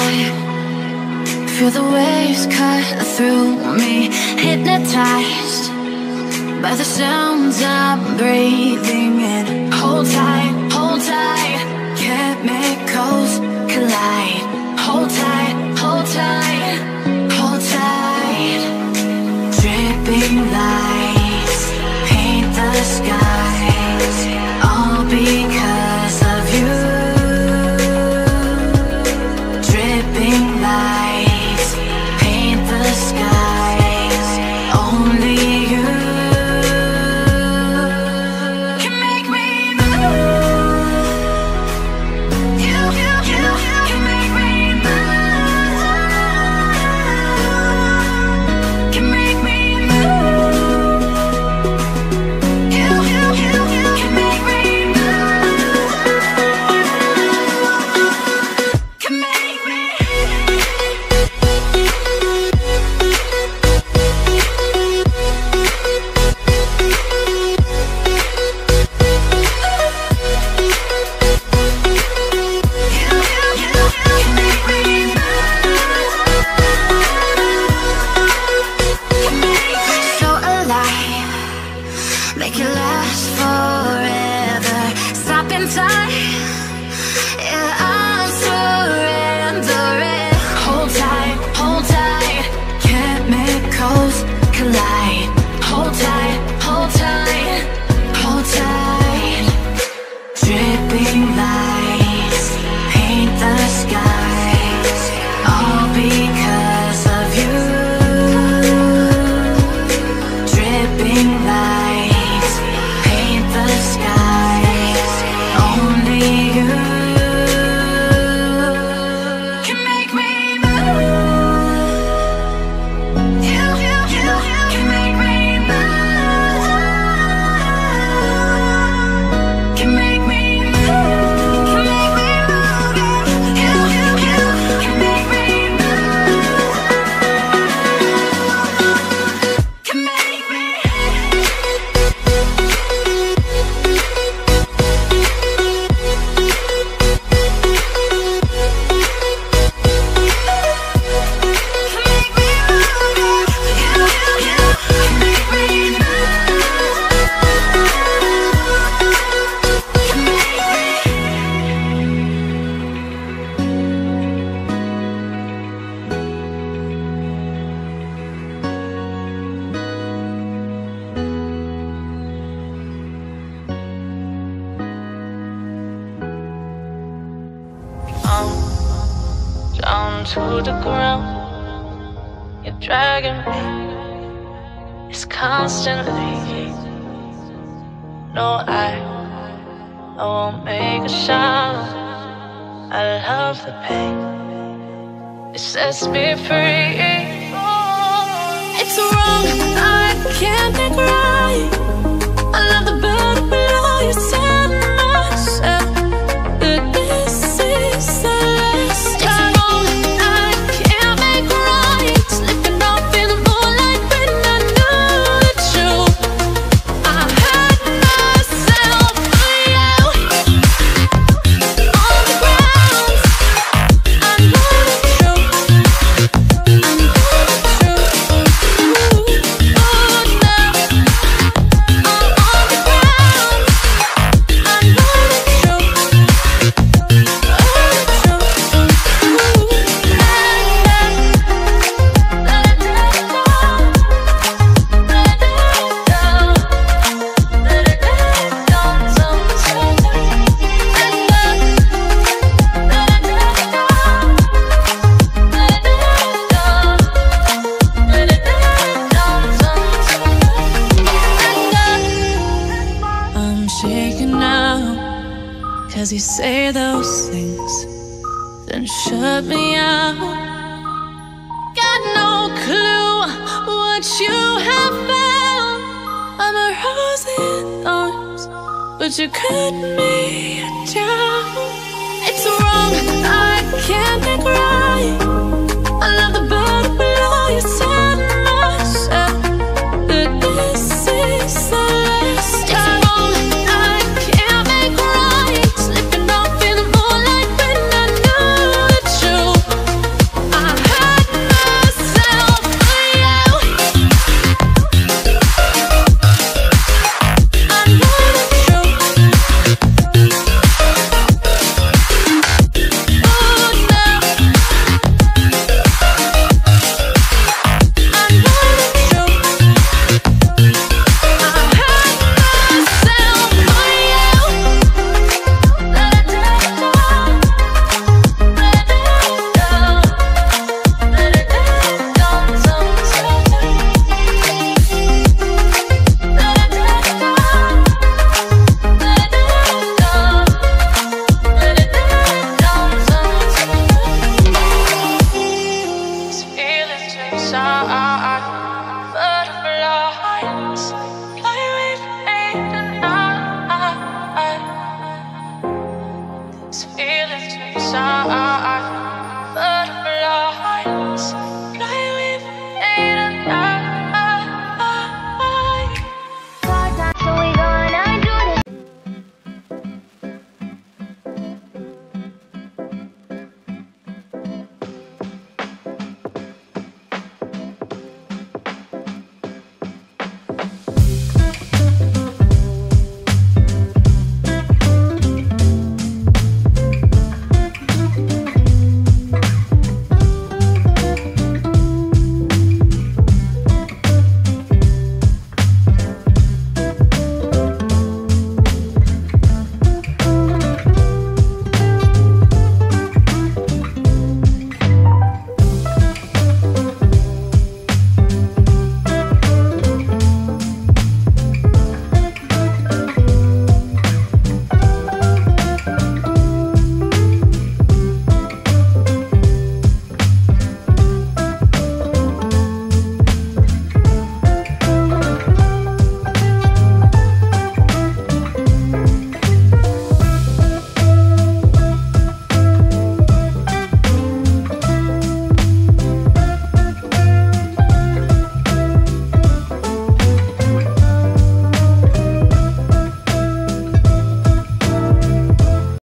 tide, feel the waves cut through me, hypnotized by the sounds I'm breathing in. Hold tight, chemicals collide. Hold tight, hold tight, hold tight. Dripping lights paint the skies, all because of you. Dripping lights paint the skies, only you can make me move. You can make me move. Can make me move. You can make me move. Can make me. So alive, make it last forever. Stop in time, yeah, I'm surrendering. Hold tight, chemicals collide. Hold tight, hold tight, hold tight. Dripping lights paint the skies, all because of you. Dripping lights paint the skies, only you can make me move. You can make me move. Can make me move. Can make me move. You can make me move. Can make me. Down to the ground, you're dragging me. It's constantly. No, I won't make a sound. I love the pain. It sets me free. It's wrong, I can't make right. I love the bird below you said myself, but this is the last. It's wrong, I can't make right. Slipping off in the moonlight when I knew the truth. I hurt myself for you. On the ground, I know the truth. I know the truth. Oh, now I'm on the ground. I know the truth. I'm shaking now, 'cause you say those things, then shut me out. Got no clue what you have found. I'm a rose in thorns, but you cut me down. It's wrong, I can't make right. I love the bird below you said myself, but this is the last. It's wrong, I can't make right. Slipping off in the moonlight when I knew the truth. These feelings inside.